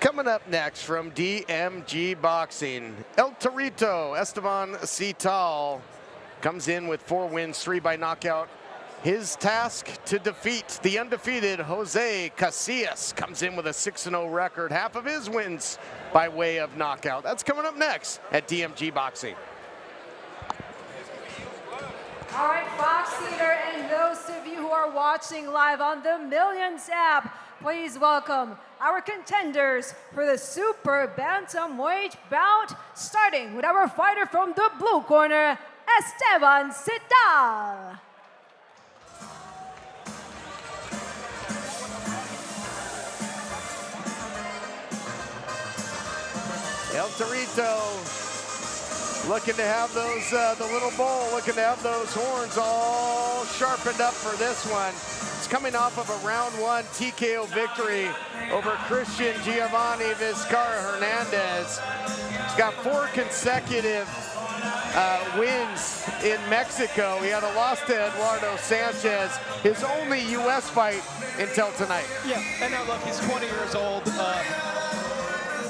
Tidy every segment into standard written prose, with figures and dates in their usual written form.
Coming up next from DMG Boxing, El Torito Esteban Sital comes in with 4 wins, 3 by knockout. His task to defeat the undefeated Jose Casillas comes in with a 6-0 record, half of his wins by way of knockout. That's coming up next at DMG Boxing. All right, Fox Theater, and those of you who are watching live on the Millions app, please welcome our contenders for the Super Bantamweight bout, starting with our fighter from the blue corner, Esteban Sital. El Torito looking to have those, the little bull, looking to have those horns all sharpened up for this one. It's coming off of a round 1 TKO victory over Christian Giovanni Vizcarra Hernandez. He's got 4 consecutive wins in Mexico. He had a loss to Eduardo Sanchez, his only U.S. fight until tonight. Yeah, and now look, he's 20 years old.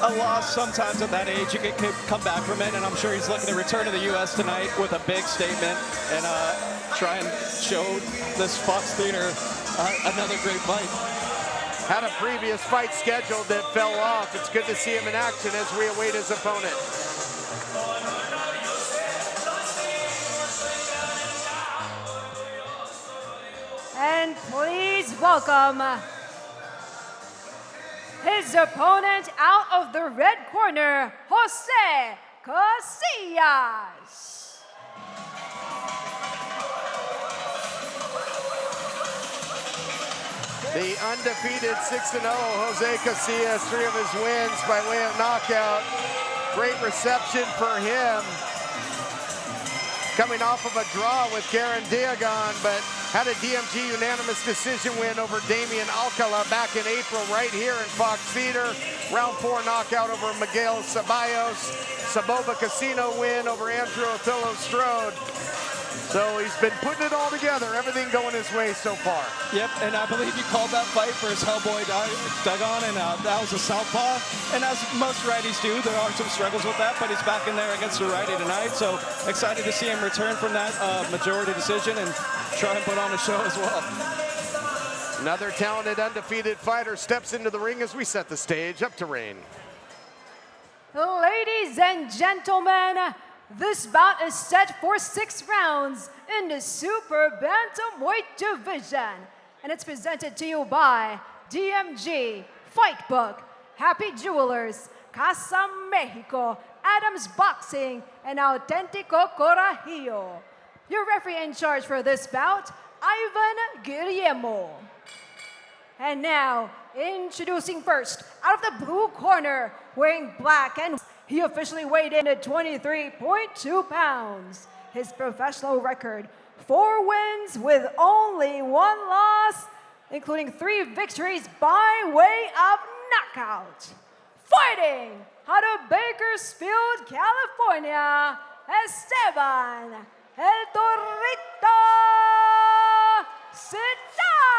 A loss sometimes at that age, you can come back from it, and I'm sure he's looking to return to the U.S. tonight with a big statement and try and show this Fox Theater another great fight. Had a previous fight scheduled that fell off. It's good to see him in action as we await his opponent. And please welcome his opponent out of the red corner, Jose Casillas. The undefeated 6-0 Jose Casillas, 3 of his wins by way of knockout. Great reception for him. Coming off of a draw with Karen Diagon, but had a DMG unanimous decision win over Damian Alcala back in April right here in Fox Theater. Round 4 knockout over Miguel Ceballos. Saboba Casino win over Andrew Othello Strode. So he's been putting it all together, everything going his way so far. Yep, and I believe he called that fight for his Hellboy Dagon, and that was a southpaw. And as most righties do, there are some struggles with that, but he's back in there against the righty tonight. So excited to see him return from that majority decision and try and put on a show as well. Another talented undefeated fighter steps into the ring as we set the stage up to Rain. Ladies and gentlemen, this bout is set for 6 rounds in the Super Bantamweight division. And it's presented to you by DMG, Fightbook, Happy Jewelers, Casa Mexico, Adams Boxing, and Auténtico Corajillo. Your referee in charge for this bout, Ivan Guillermo. And now, introducing first, out of the blue corner, wearing black and he officially weighed in at 23.2 pounds. His professional record, 4 wins with only 1 loss, including 3 victories by way of knockout. Fighting out of Bakersfield, California, Esteban El Torito Sidal.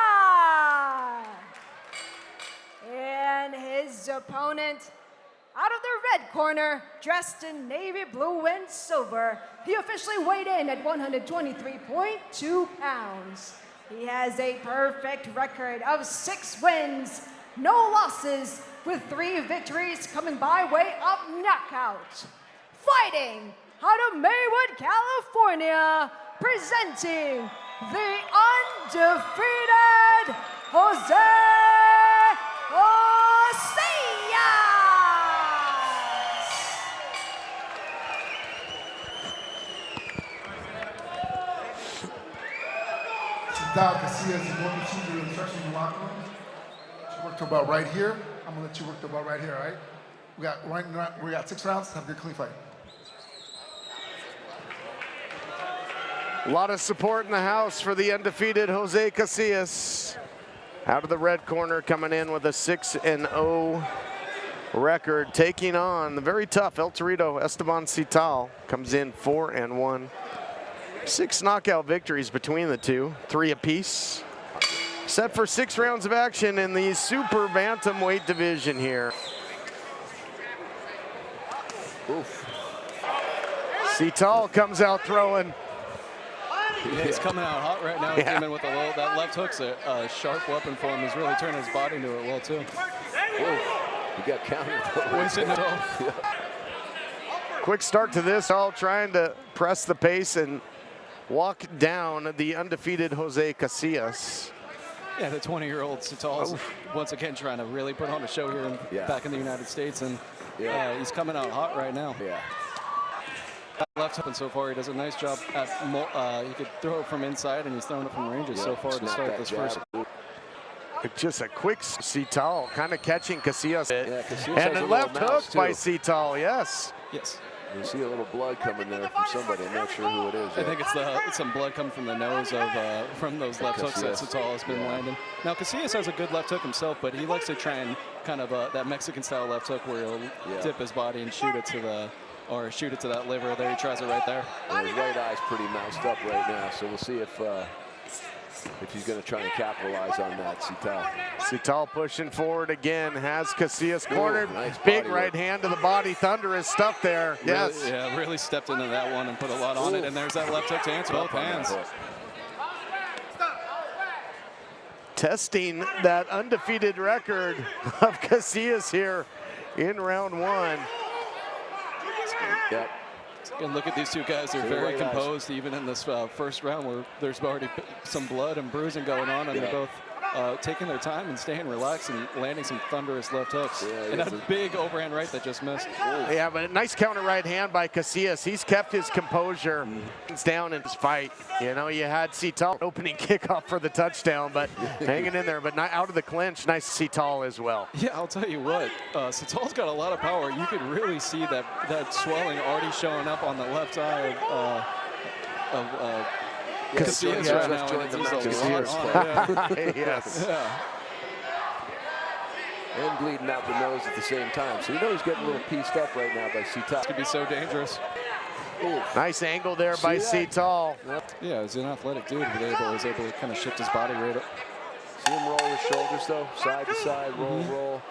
And his opponent, out of the red corner, dressed in navy blue and silver, he officially weighed in at 123.2 pounds. He has a perfect record of 6 wins, no losses, with 3 victories coming by way of knockout. Fighting out of Maywood, California, presenting the undefeated Jose Casillas. Sidal, Casillas, you want to see your instructions in the locker room? She worked to about right here. I'm gonna let you work to about right here, all right? We got 6 rounds. Have a good, clean fight. A lot of support in the house for the undefeated Jose Casillas. Out of the red corner, coming in with a 6-0 record, taking on the very tough El Torito Esteban Sital. Comes in 4-1. 6 knockout victories between the two, 3 apiece. Set for 6 rounds of action in the Super Bantamweight division here. Oof. Sital comes out throwing. Yeah, he's coming out hot right now. He came in with that left hook's a sharp weapon for him. He's really turning his body into it well, too. He got countered. Wasting it all. Quick start to this, all trying to press the pace and walk down the undefeated Jose Casillas. Yeah, the 20-year-old Sital is once again trying to really put on a show here back in the United States, and he's coming out hot right now. Yeah. Left hook, and so far he does a nice job at. He could throw it from inside, and he's throwing it from ranges so far to start this first. Just a quick Sital kind of catching Casillas. Casillas and a left hook by Sital, yes. Yes. You see a little blood coming there from somebody. I'm not sure who it is. I think it's some blood coming from the nose of from those left hooks that Sital has been landing. Now Casillas has a good left hook himself, but he likes to try and kind of that Mexican-style left hook where he'll dip his body and shoot it to that liver. There he tries it right there. And his right eye's pretty moused up right now, so we'll see if he's going to try and capitalize on that, Sital. Sital pushing forward again, has Casillas cornered. Nice big body right work. hand to the body, thunderous stuff there. Yes. Really, yeah, really stepped into that one and put a lot on it, and there's that left hook to answer both hands. Testing that undefeated record of Casillas here in round one. Yep. And look at these two guys. They're very composed, even in this first round where there's already some blood and bruising going on, and they're both taking their time and staying relaxed and landing some thunderous left hooks. And that big overhand right that just missed. Yeah, but a nice counter right hand by Casillas. He's kept his composure. He's down in his fight. You know, you had Sital opening kickoff for the touchdown, but hanging in there, but not out of the clinch. Nice Sital as well. Yeah, I'll tell you what, Sital's got a lot of power. You could really see that swelling already showing up on the left eye of Casillas right now. Yes. Yeah. And bleeding out the nose at the same time. So you know he's getting a little pieced up right now by Sital. This could be so dangerous. Nice angle there by Sital. Yeah, he's an athletic dude, but he was able to kind of shift his body right up. See him roll his shoulders though, side to side, roll.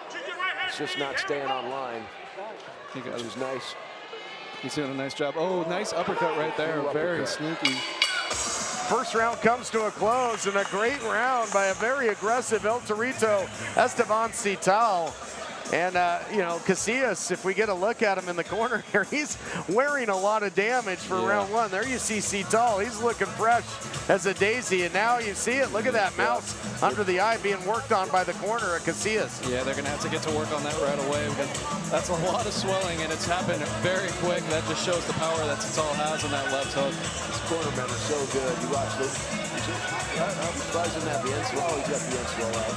It's just not staying on line, which is nice. He's doing a nice job. Oh, nice uppercut right there. Very sneaky. First round comes to a close, and a great round by a very aggressive El Torito, Esteban Sital. And, you know, Casillas, if we get a look at him in the corner here, he's wearing a lot of damage for round one. There you see Sital. He's looking fresh as a daisy. And now you see it. Look at that mouse under the eye being worked on by the corner of Casillas. Yeah, they're going to have to get to work on that right away because that's a lot of swelling, and it's happened very quick. That just shows the power that Sital has in that left hook. His cornermen are so good. You watch this. I'm surprised he doesn't have the end swell. Oh, he's got the end swell out.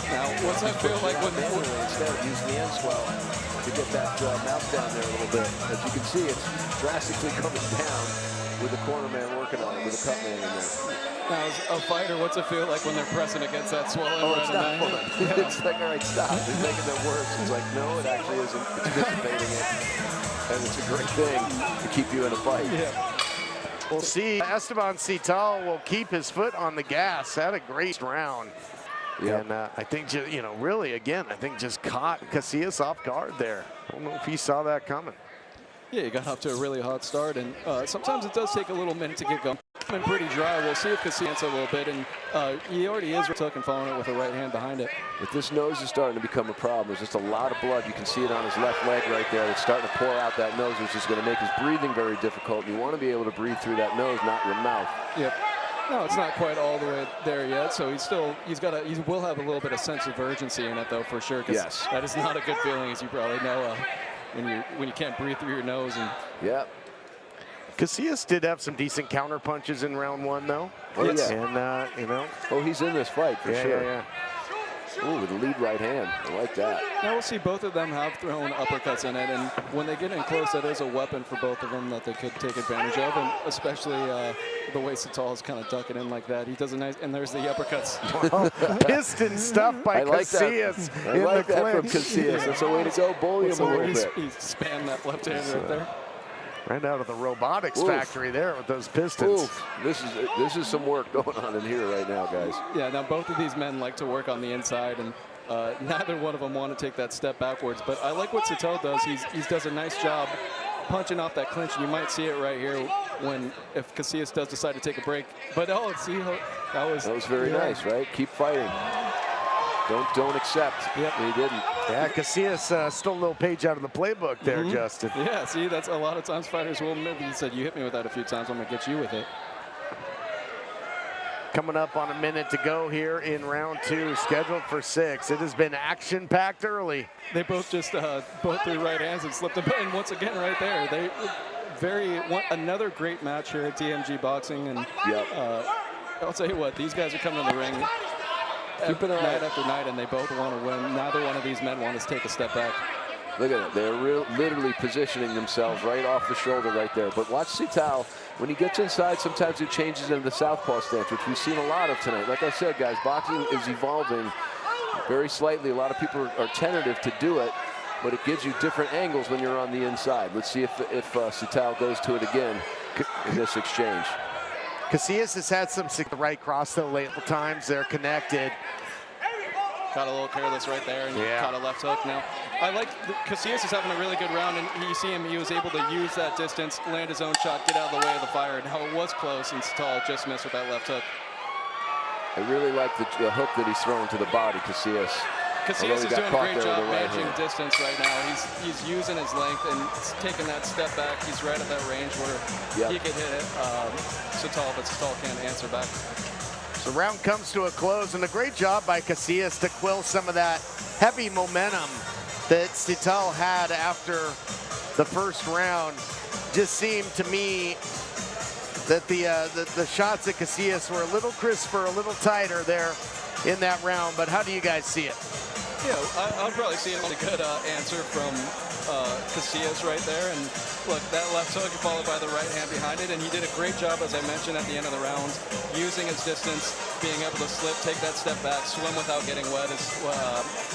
Now, what's that feel like when instead of using the end swell to get that mouse down there a little bit? As you can see, it's drastically coming down with the corner man working on it, with the cut man in there. Now, as a fighter, what's it feel like when they're pressing against that swelling? It's not fun. It's like, all right, stop. They're making it worse. It's like, no, it actually isn't. It's dissipating it. And it's a great thing to keep you in a fight. Yeah. We'll see. Esteban Sital will keep his foot on the gas. Had a great round. Yeah. And I think, you know, really, again, I think just caught Casillas off guard there. I don't know if he saw that coming. Yeah, he got off to a really hot start, and sometimes it does take a little minute to get going. Been pretty dry. We'll see if Casillas a little bit, and he already is and following it with a right hand behind it. If this nose is starting to become a problem, there's just a lot of blood. You can see it on his left leg right there. It's starting to pour out that nose, which is going to make his breathing very difficult. You want to be able to breathe through that nose, not your mouth. Yep. No, it's not quite all the way there yet, so he will have a little bit of sense of urgency in it, though, for sure. Yes. That is not a good feeling, as you probably know, when you can't breathe through your nose. And Casillas did have some decent counter punches in round one, though. Oh, yeah. And, you know. Oh, he's in this fight for sure. Yeah. Ooh, with the lead right hand. I like that. Now we'll see both of them have thrown uppercuts in it, and when they get in close, that is a weapon for both of them that they could take advantage of, and especially the way Sital is kind of ducking in like that. He does a nice, and there's the uppercuts. Well, piston stuff by Casillas. I like that from Casillas. That's a way to go. Bully him a little bit. He spanned that left hand right there. Right out of the robotics factory there with those pistons. Oof. This is some work going on in here right now, guys. Yeah, now both of these men like to work on the inside, and neither one of them want to take that step backwards. But I like what Sital does. He does a nice job punching off that clinch, and you might see it right here if Casillas does decide to take a break. But see how that was very nice, right? Keep fighting. Don't accept. Yep. He didn't. Yeah, Casillas stole a little page out of the playbook there, Justin. Yeah, see, that's a lot of times fighters will admit. He said, "You hit me with that a few times. I'm gonna get you with it." Coming up on a minute to go here in round 2, scheduled for 6. It has been action-packed early. They both just both threw right hands and slipped them in once again right there. Another great match here at TMG Boxing, and I'll tell you what, these guys are coming to the ring night after night, and they both want to win. Neither one of these men want to take a step back. Look at it. They're literally positioning themselves right off the shoulder right there. But watch Sital. When he gets inside, sometimes it changes into the southpaw stance, which we've seen a lot of tonight. Like I said, guys, boxing is evolving very slightly. A lot of people are tentative to do it, but it gives you different angles when you're on the inside. Let's see if Sital goes to it again in this exchange. Casillas has had some right cross, though, late times. They're connected. Got a little careless right there and caught a left hook. Now, I like Casillas is having a really good round, and you see him, he was able to use that distance, land his own shot, get out of the way of the fire, and how it was close, and Sital just missed with that left hook. I really like the hook that he's throwing to the body, Casillas. Casillas is doing a great job managing distance right now. He's using his length and taking that step back. He's right at that range where he could hit it, Sital, but Sital can't answer back. The round comes to a close, and a great job by Casillas to quell some of that heavy momentum that Sital had after the first round. Just seemed to me that the shots at Casillas were a little crisper, a little tighter there in that round. But how do you guys see it? Yeah, I'll probably see a really good answer from Casillas right there. And look, that left hook followed by the right hand behind it, and he did a great job, as I mentioned at the end of the round, using his distance, being able to slip, take that step back, swim without getting wet, is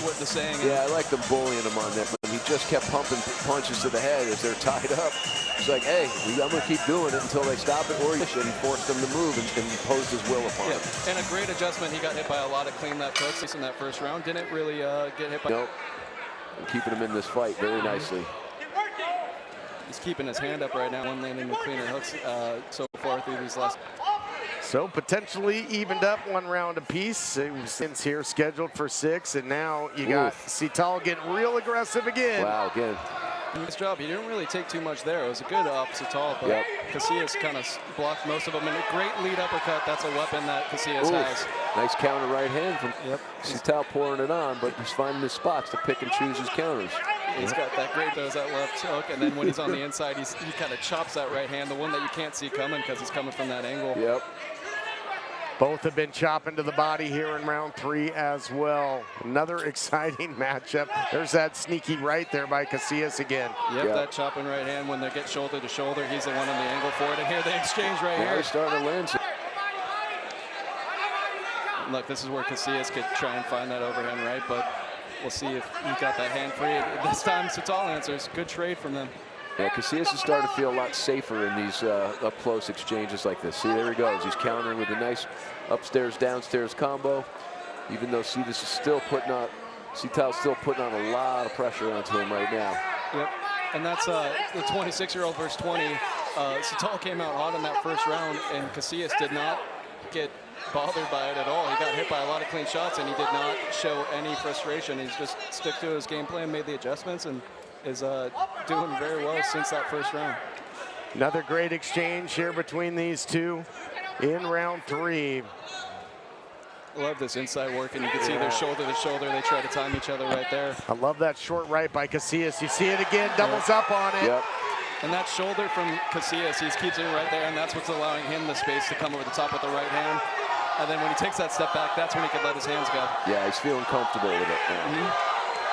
what the saying is. Yeah, I like them bullying him on that, but he just kept pumping punches to the head as they're tied up. It's like, hey, I'm going to keep doing it until they stop it, or he forced them to move and imposed his will upon him. And a great adjustment. He got hit by a lot of clean left hooks in that first round. Didn't really get hit by... Nope. And keeping him in this fight very nicely. He's keeping his hand up right now, one landing the cleaner hooks so far through these last... So potentially evened up one round apiece. Since here scheduled for 6, and now you got Sital getting real aggressive again. Wow, again. Nice job. He didn't really take too much there. It was a good Sital, but Casillas kind of blocked most of them. And a great lead uppercut. That's a weapon that Casillas has. Nice counter right hand from Sital, pouring it on, but he's finding his spots to pick and choose his counters. He's got that great, throws that left hook, and then when he's on the inside, he kind of chops that right hand, the one that you can't see coming because he's coming from that angle. Yep. Both have been chopping to the body here in round 3 as well. Another exciting matchup. There's that sneaky right there by Casillas again. Yep, that chopping right hand when they get shoulder to shoulder. He's the one on the angle for it, and here they exchange right here. He's starting to land. Look, this is where Casillas could try and find that overhand right, but we'll see if he got that hand free. This time, Sital answers. Good trade from them. Yeah, Casillas is starting to feel a lot safer in these up-close exchanges like this. See, there he goes. He's countering with a nice upstairs-downstairs combo. Even though Sital's still putting on a lot of pressure onto him right now. Yep, and that's the 26-year-old versus 20. Sital came out hot in that first round, and Casillas did not get bothered by it at all. He got hit by a lot of clean shots, and he did not show any frustration. He's just stuck to his game plan, made the adjustments, and is doing very well since that first round. Another great exchange here between these two in round 3. Love this inside work, and you can see they're shoulder to shoulder. They try to time each other right there. I love that short right by Casillas. You see it again, doubles up on it. Yep. And that shoulder from Casillas, he keeps it right there, and that's what's allowing him the space to come over the top with the right hand. And then when he takes that step back, that's when he can let his hands go. Yeah, he's feeling comfortable with it.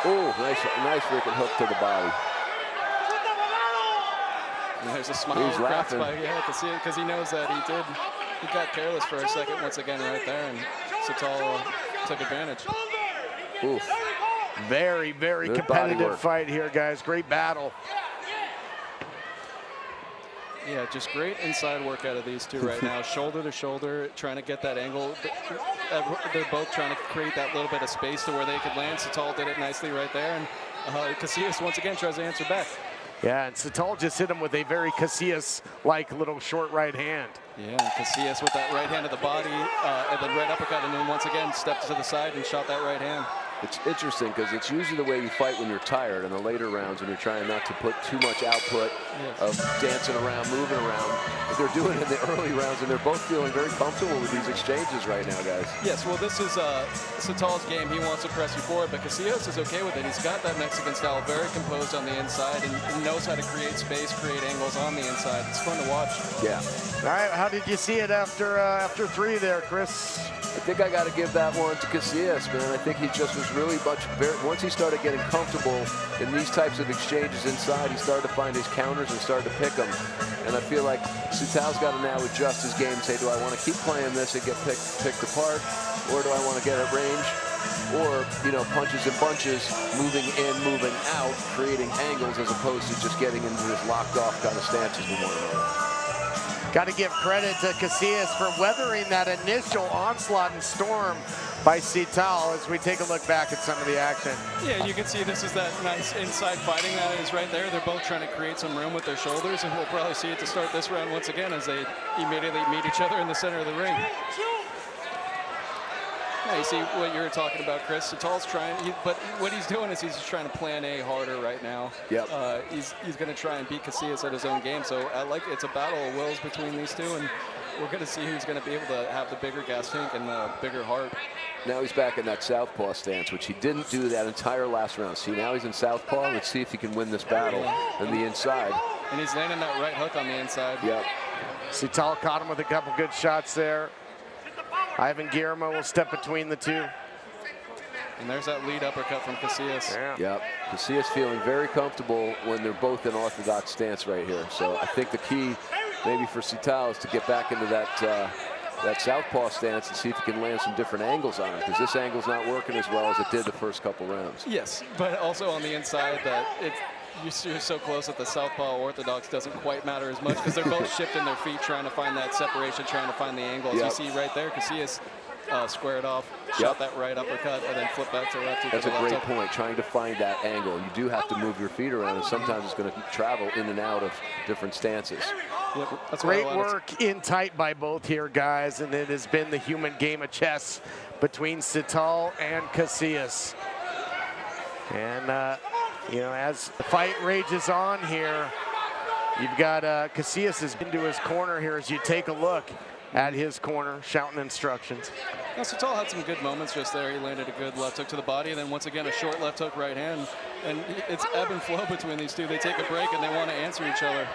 Oh, nice freaking hook to the body. And there's a smile. He's laughing. Casillas, because he knows that he got careless for a second once again right there, and Sital took advantage. Oof. Very, very Good competitive fight here, guys. Great battle. Yeah, just great inside work out of these two right now. Shoulder to shoulder, trying to get that angle. they're both trying to create that little bit of space to where they could land. Sital did it nicely right there, and Casillas once again tries to answer back. Yeah, and Sital just hit him with a very Casillas-like little short right hand. Yeah, and Casillas with that right hand to the body, and then right uppercut, and then once again stepped to the side and shot that right hand. It's interesting because it's usually the way you fight when you're tired in the later rounds, when you're trying not to put too much output of dancing around, moving around. But they're doing it in the early rounds, and they're both feeling very comfortable with these exchanges right now, guys. Yes, well, this is Sital's game. He wants to press you forward, but Casillas is okay with it. He's got that Mexican style, very composed on the inside, and knows how to create space, create angles on the inside. It's fun to watch. Yeah. All right, how did you see it after 3 there, Chris? I think I got to give that one to Casillas, man. I think he just was really once he started getting comfortable in these types of exchanges inside, he started to find his counters and started to pick them. And I feel like Sital's got to now adjust his game and say, do I want to keep playing this and get picked apart, or do I want to get at range? Or, you know, punches and bunches, moving in, moving out, creating angles as opposed to just getting into this locked off kind of stances with one another. Got to give credit to Casillas for weathering that initial onslaught and storm by Sital as we take a look back at some of the action. Yeah, you can see this is that nice inside fighting that is right there. They're both trying to create some room with their shoulders, and we'll probably see it to start this round once again as they immediately meet each other in the center of the ring. Yeah, you see what you were talking about, Chris. Sital's trying, but what he's doing is he's just trying to plan A harder right now. Yep. He's going to try and beat Casillas at his own game. So I like it's a battle of wills between these two, and we're going to see who's going to be able to have the bigger gas tank and the bigger heart. Now he's back in that southpaw stance, which he didn't do that entire last round. See, now he's in southpaw. Let's see if he can win this battle on the inside. And he's landing that right hook on the inside. Yep. Sital caught him with a couple good shots there. Ivan Guillermo will step between the two. And there's that lead uppercut from Casillas. Yeah. Yep. Casillas feeling very comfortable when they're both in orthodox stance right here. So I think the key maybe for Sital is to get back into that southpaw stance and see if he can land some different angles on it, because this angle's not working as well as it did the first couple rounds. Yes, but also on the inside that you're so close that the southpaw orthodox doesn't quite matter as much because they're both shifting their feet, trying to find that separation, trying to find the angle. As you see right there, Casillas squared off, shot that right uppercut, and then flip back to left. That's a great point, trying to find that angle. You do have to move your feet around, and sometimes it's going to travel in and out of different stances. Yep, that's Great work in tight by both here, guys, and it has been the human game of chess between Sital and Casillas. And you know, as the fight rages on here, you've got Casillas has been to his corner here as you take a look at his corner, shouting instructions. Now, Sital had some good moments just there. He landed a good left hook to the body, and then once again a short left hook right hand. And it's ebb and flow between these two. They take a break and they want to answer each other.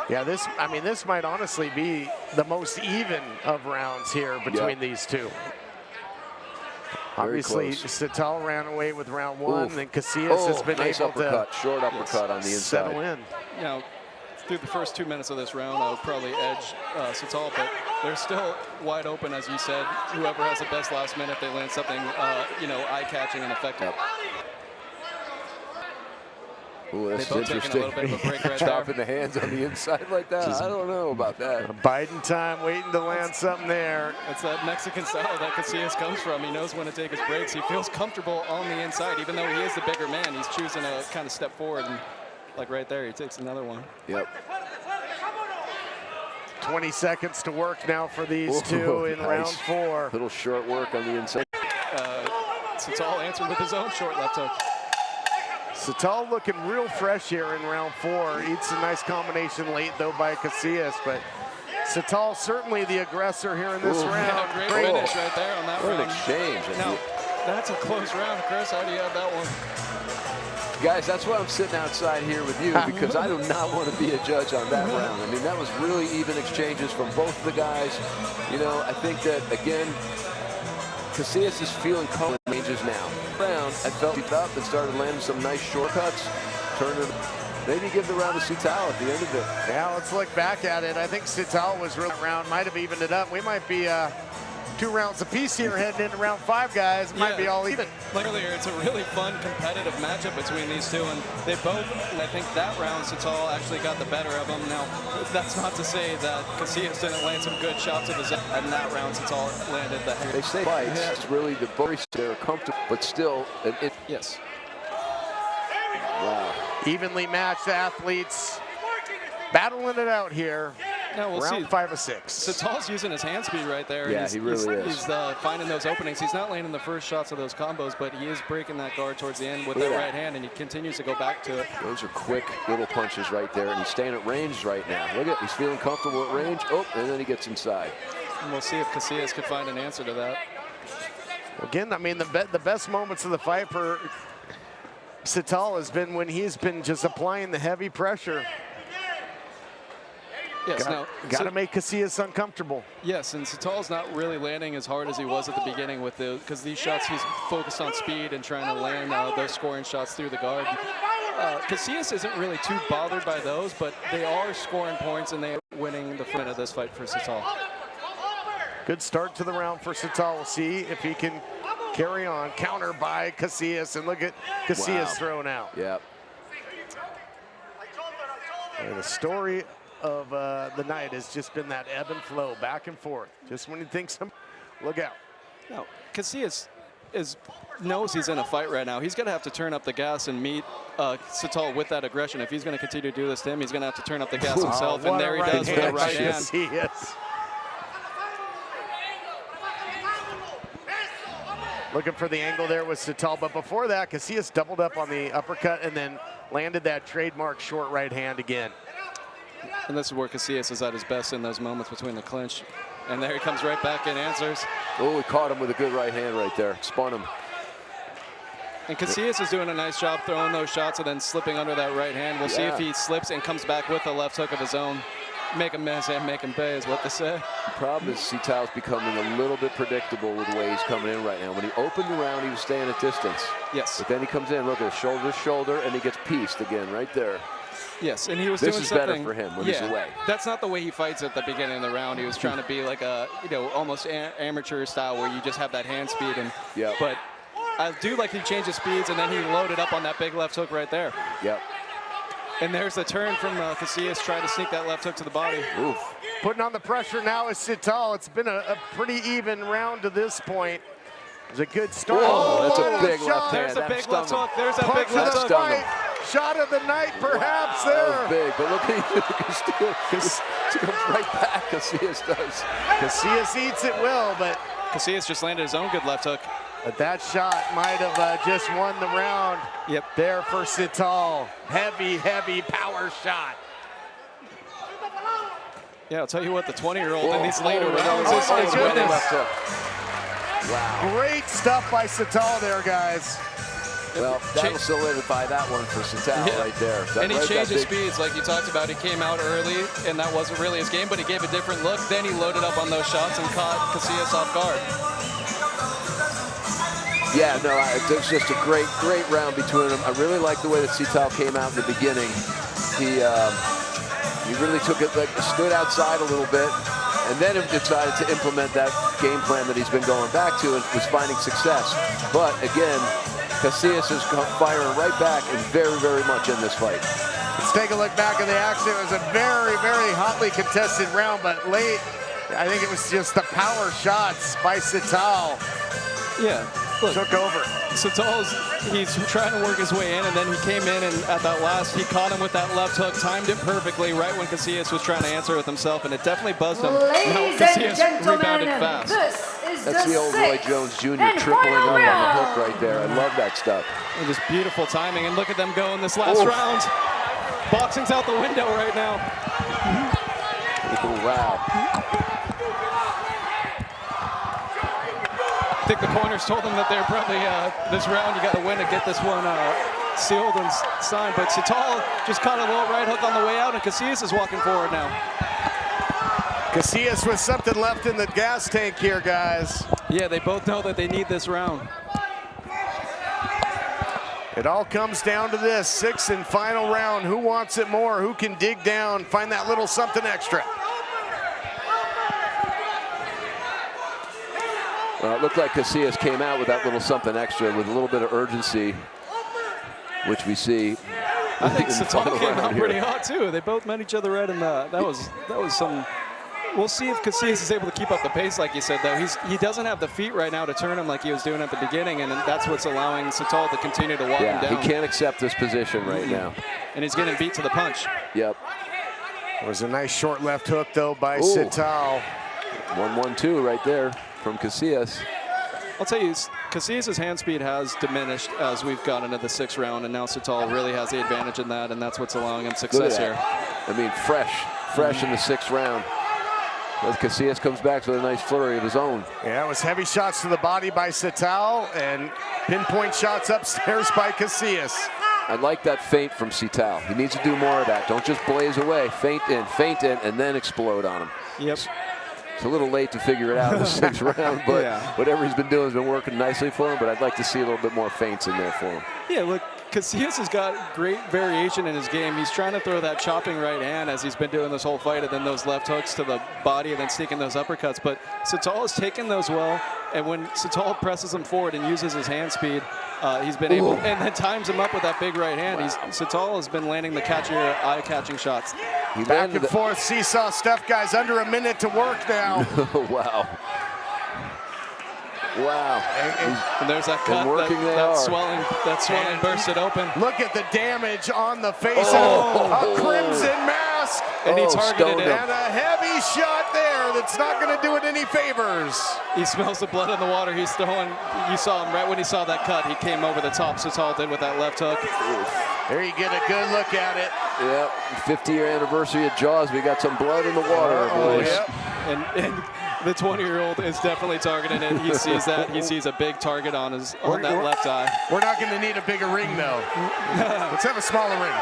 Yeah, this might honestly be the most even of rounds here between these two. Obviously, Sital ran away with round one, and Casillas has been nice able uppercut, to short uppercut on the inside. settle in. You know, through the first 2 minutes of this round, I would probably edge Sital, but they're still wide open, as you said. Whoever has the best last minute, they land something, you know, eye-catching and effective. Ooh, that's They both taking a interesting. little bit of a break right Chopping the hands on the inside like that. I don't know about that. Biding time, waiting to land something there. It's that Mexican style that Casillas comes from. He knows when to take his breaks. He feels comfortable on the inside. Even though he is the bigger man, he's choosing to kind of step forward. And like right there, he takes another one. Yep. 20 seconds to work now for these two in round four. Little short work on the inside. Sital answered with his own short left hook. Sital looking real fresh here in round four. Eats a nice combination late, though, by Casillas, but Sital certainly the aggressor here in this round. Yeah, great finish right there on that what round. an exchange. Now, that's a close round, Chris. How do you have that one? Guys, that's why I'm sitting outside here with you, because I do not want to be a judge on that round. I mean, that was really even exchanges from both the guys. You know, I think that, again, Casillas is feeling comfortable ranges now. Round, I felt it up and started landing some nice shortcuts. Turned it, maybe give the round to Sital at the end of it. Yeah, let's look back at it. I think Sital was really round, might have evened it up. We might be 2 rounds apiece here heading into round 5, guys. It might be all even. Like earlier, it's a really fun, competitive matchup between these two, and they both, I think that round, Sital actually got the better of them. Now, that's not to say that Casillas didn't land some good shots of his own, and that round, Sital landed the head. They say fights, it's really the boys, they're comfortable, but still, yes. Wow. Evenly matched athletes battling it out here. Now we'll round see. 5 of 6. Sital's using his hand speed right there. Yeah, he really is. He's finding those openings. He's not landing the first shots of those combos, but he is breaking that guard towards the end with that right hand, and he continues to go back to it. Those are quick little punches right there, and he's staying at range right now. Look at, he's feeling comfortable at range. Oh, and then he gets inside. And we'll see if Casillas could find an answer to that. Again, I mean, the best moments of the fight for Sital has been when he's been just applying the heavy pressure. Yes, got to make Casillas uncomfortable. Yes, and Sital's not really landing as hard as he was at the beginning with because these shots he's focused on speed and trying to land those scoring shots through the guard. Casillas isn't really too bothered by those, but they are scoring points and they are winning the front of this fight for Sital. Good start to the round for Sital. We'll see if he can carry on. Counter by Casillas, and look at Casillas thrown out. Yep. And the story of the night has just been that ebb and flow, back and forth. Just when you think look out. Now, Casillas knows he's in a fight right now. He's going to have to turn up the gas and meet Sital with that aggression. If he's going to continue to do this to him, he's going to have to turn up the gas himself, and there he does with the right hand. Casillas. Looking for the angle there with Sital, but before that, Casillas doubled up on the uppercut and then landed that trademark short right hand again. And this is where Casillas is at his best in those moments between the clinch. And there he comes right back and answers. Oh, he caught him with a good right hand right there. Spun him. And Casillas is doing a nice job throwing those shots and then slipping under that right hand. We'll see if he slips and comes back with a left hook of his own. Make him miss and make him pay is what they say. The problem is Sital's becoming a little bit predictable with the way he's coming in right now. When he opened the round, he was staying at distance. Yes. But then he comes in, look at shoulder to shoulder, and he gets pieced again right there. Yes, and he was doing something. This is better for him when he's away. That's not the way he fights at the beginning of the round. He was trying to be like a, almost amateur style where you just have that hand speed. And but I do like he changed his speeds, and then he loaded up on that big left hook right there. Yep. And there's the turn from Casillas trying to sneak that left hook to the body. Oof. Putting on the pressure now is Sital. It's been a pretty even round to this point. It was a good start. Oh, that's a big left hand. There's a big left hook. There's that Punch big left of the fight. Shot of the night, perhaps, there. That was big, but look at he comes right back, Casillas does. Casillas eats it well, but Casillas just landed his own good left hook. But that shot might have just won the round. Yep. There for Sital. Heavy, heavy power shot. Yeah, I'll tell you what, the 20-year-old in these later rounds oh is winning. Wow. Great stuff by Sital there, guys. Well, that'll solidify that one for Sital right there. And he changed his speeds, like you talked about. He came out early, and that wasn't really his game, but he gave a different look. Then he loaded up on those shots and caught Casillas off guard. Yeah, no, it was just a great round between them. I really like the way that Sital came out in the beginning. He really took it, like, stood outside a little bit, and then decided to implement that game plan that he's been going back to and was finding success. But again, Casillas is firing right back and very, very much in this fight. Let's take a look back at the action. It was a very, very hotly contested round, but late, I think it was just the power shots by Sital. Yeah. Look, took over. He's trying to work his way in, and then he came in, and at that last, he caught him with that left hook, timed it perfectly right when Casillas was trying to answer with himself, and it definitely buzzed him. Ladies and gentlemen, fast. That's the old Roy Jones Jr. tripling up on the hook right there. I love that stuff. And just beautiful timing, and look at them go in this last round. Boxing's out the window right now. Oh, wow. I think the corners told them that they're probably, this round you got to win to get this one sealed and signed. But Sital just caught a little right hook on the way out, and Casillas is walking forward now. Casillas with something left in the gas tank here, guys. Yeah, they both know that they need this round. It all comes down to this, sixth and final round. Who wants it more? Who can dig down, find that little something extra? looked like Casillas came out with that little something extra, with a little bit of urgency, which we see. I think Sital came out pretty hot too. They both met each other right in the. That was some. We'll see if Casillas is able to keep up the pace, like you said. Though he doesn't have the feet right now to turn him like he was doing at the beginning, and that's what's allowing Sital to continue to walk him down. He can't accept this position right now, and he's getting beat to the punch. Yep. It was a nice short left hook though by Sital. 1-1-2 right there from Casillas. I'll tell you, Casillas' hand speed has diminished as we've gone into the 6th round, and now Sital really has the advantage in that, and that's what's allowing him success here. I mean, fresh in the 6th round. As Casillas comes back with a nice flurry of his own. Yeah, it was heavy shots to the body by Sital and pinpoint shots upstairs by Casillas. I like that feint from Sital. He needs to do more of that. Don't just blaze away. Feint in, and then explode on him. Yep. It's a little late to figure it out in the 6th round, but whatever he's been doing has been working nicely for him, but I'd like to see a little bit more feints in there for him. Yeah, look, Casillas has got great variation in his game. He's trying to throw that chopping right hand as he's been doing this whole fight, and then those left hooks to the body and then sneaking those uppercuts. But Sital has taken those well, and when Sital presses him forward and uses his hand speed, he's been able, and then times him up with that big right hand. Sital has been landing the eye-catching shots. Back and forth seesaw stuff, guys. Under a minute to work now. Wow. Wow. And there's that cut, that swelling burst it open. Look at the damage on the face of a crimson mask. And he targeted it. And a heavy shot there that's not going to do it any favors. He smells the blood in the water. He's throwing, you saw him right when he saw that cut, he came over the top. Sital did with that left hook. There you get a good look at it. Yep, 50-year anniversary of Jaws. We got some blood in the water, boys. Yep. And the 20-year-old is definitely targeting it. He sees that. He sees a big target on that left eye. We're not going to need a bigger ring, though. Let's have a smaller ring.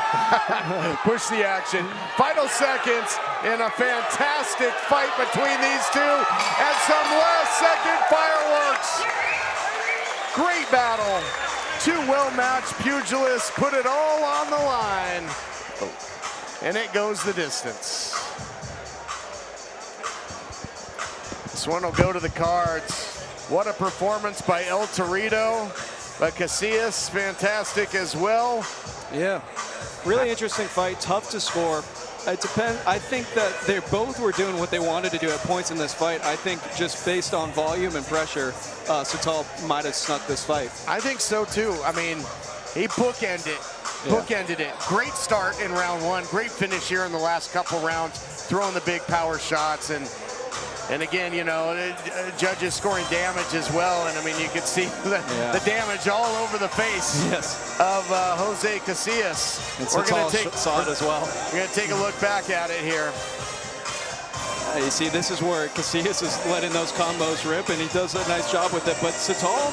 Push the action. Final seconds in a fantastic fight between these two, and some last-second fireworks. Great battle. Two well-matched pugilists put it all on the line. And it goes the distance. This one will go to the cards. What a performance by El Torito. But Casillas, fantastic as well. Yeah, really interesting fight, tough to score. It depends. I think that they both were doing what they wanted to do at points in this fight. I think just based on volume and pressure, Sital might have snuck this fight. I think so too. I mean, he bookended it. Great start in round one. Great finish here in the last couple rounds, throwing the big power shots. And again, you know, judges scoring damage as well. And I mean, you could see the damage all over the face of Jose Casillas. And Sital saw it as well. We're going to take a look back at it here. You see, this is where Casillas is letting those combos rip, and he does a nice job with it. But Sital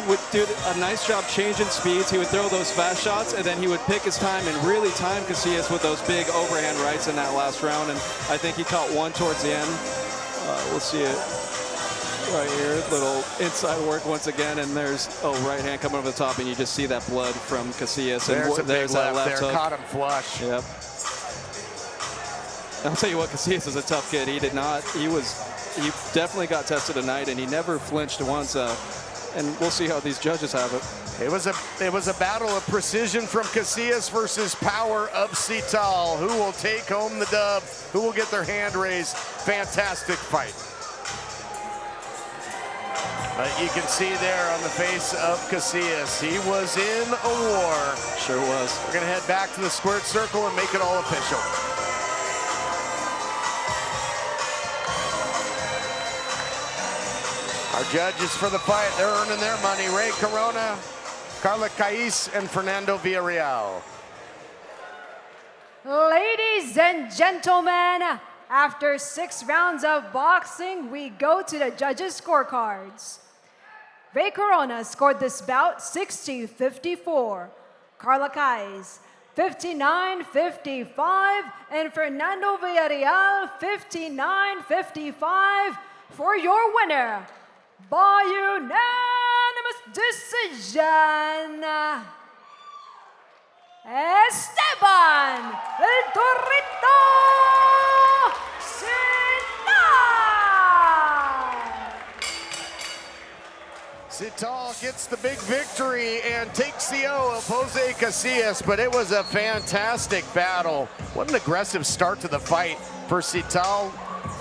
would do a nice job changing speeds. He would throw those fast shots, and then he would pick his time and really time Casillas with those big overhand rights in that last round. And I think he caught one towards the end. We'll see it right here. Little inside work once again, and there's right hand coming over the top, and you just see that blood from Casillas. And there's that left hook. Caught him flush. Yep. I'll tell you what, Casillas is a tough kid. He definitely got tested tonight, and he never flinched once. And we'll see how these judges have it. It was a battle of precision from Casillas versus power of Sital. Who will take home the dub? Who will get their hand raised? Fantastic fight. But you can see there on the face of Casillas, he was in a war. Sure was. We're gonna head back to the squared circle and make it all official. Our judges for the fight, they're earning their money. Ray Corona, Carla Cais, and Fernando Villarreal. Ladies and gentlemen, after 6 rounds of boxing, we go to the judges' scorecards. Ray Corona scored this bout 60-54. Carla Cais, 59-55. And Fernando Villarreal, 59-55 for your winner. By unanimous decision, Esteban El Torito Sidal. Sital gets the big victory and takes the O of Jose Casillas, but it was a fantastic battle. What an aggressive start to the fight for Sital.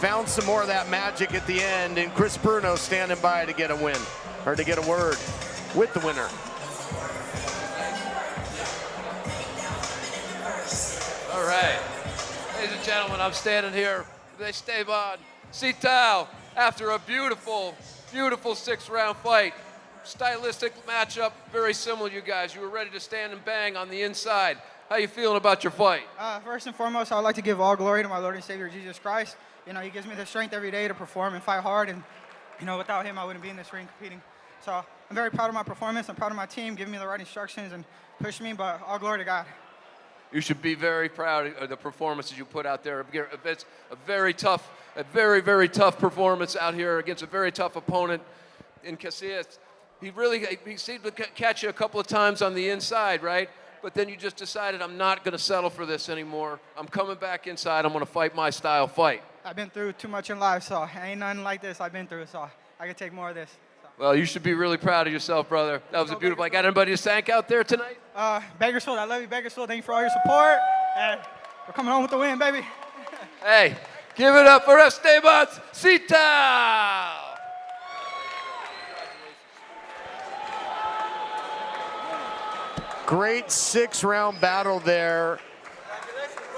Found some more of that magic at the end, and Chris Bruno standing by to get a win, or to get a word with the winner. All right, ladies and gentlemen, I'm standing here with Esteban Sital after a beautiful, beautiful 6-round fight. Stylistic matchup, very similar, you guys. You were ready to stand and bang on the inside. How you feeling about your fight? First and foremost, I'd like to give all glory to my Lord and Savior, Jesus Christ. You know, he gives me the strength every day to perform and fight hard, and, you know, without him, I wouldn't be in this ring competing. So I'm very proud of my performance. I'm proud of my team giving me the right instructions and pushing me, but all glory to God. You should be very proud of the performances you put out there. It's a very tough, very, very tough performance out here against a very tough opponent in Casillas. He seemed to catch you a couple of times on the inside, right? But then you just decided, I'm not going to settle for this anymore. I'm coming back inside. I'm going to fight my style fight. I've been through too much in life, so ain't nothing like this I've been through, so I can take more of this. So. Well, you should be really proud of yourself, brother. That was a beautiful. I got anybody to thank out there tonight? Bakersfield, I love you, Bakersfield. Thank you for all your support, and we're coming home with the win, baby. Hey, give it up for Esteban Sital! Great 6-round battle there.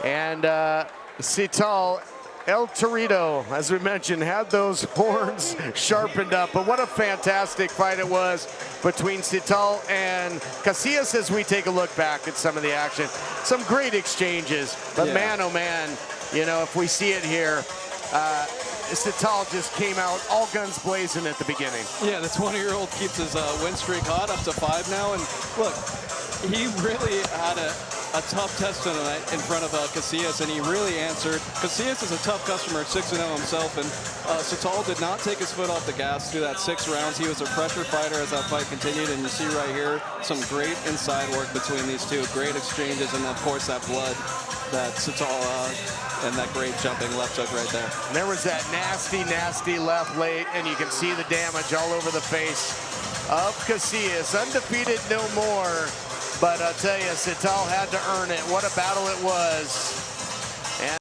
And Sital, El Torito, as we mentioned, had those horns sharpened up. But what a fantastic fight it was between Sital and Casillas as we take a look back at some of the action. Some great exchanges, but yeah. Man, oh man, you know, if we see it here, Sital just came out all guns blazing at the beginning. Yeah, the 20-year-old keeps his win streak hot, up to 5 now. And look, he really had a tough test tonight in front of Casillas, and he really answered. Casillas is a tough customer at 6-0 himself, and Sital did not take his foot off the gas through that 6 rounds. He was a pressure fighter as that fight continued, and you see right here some great inside work between these two, great exchanges, and of course that blood that Sital and that great jumping left hook right there. And there was that nasty, nasty left late, and you can see the damage all over the face of Casillas. Undefeated no more, but I'll tell you, Sital had to earn it. What a battle it was.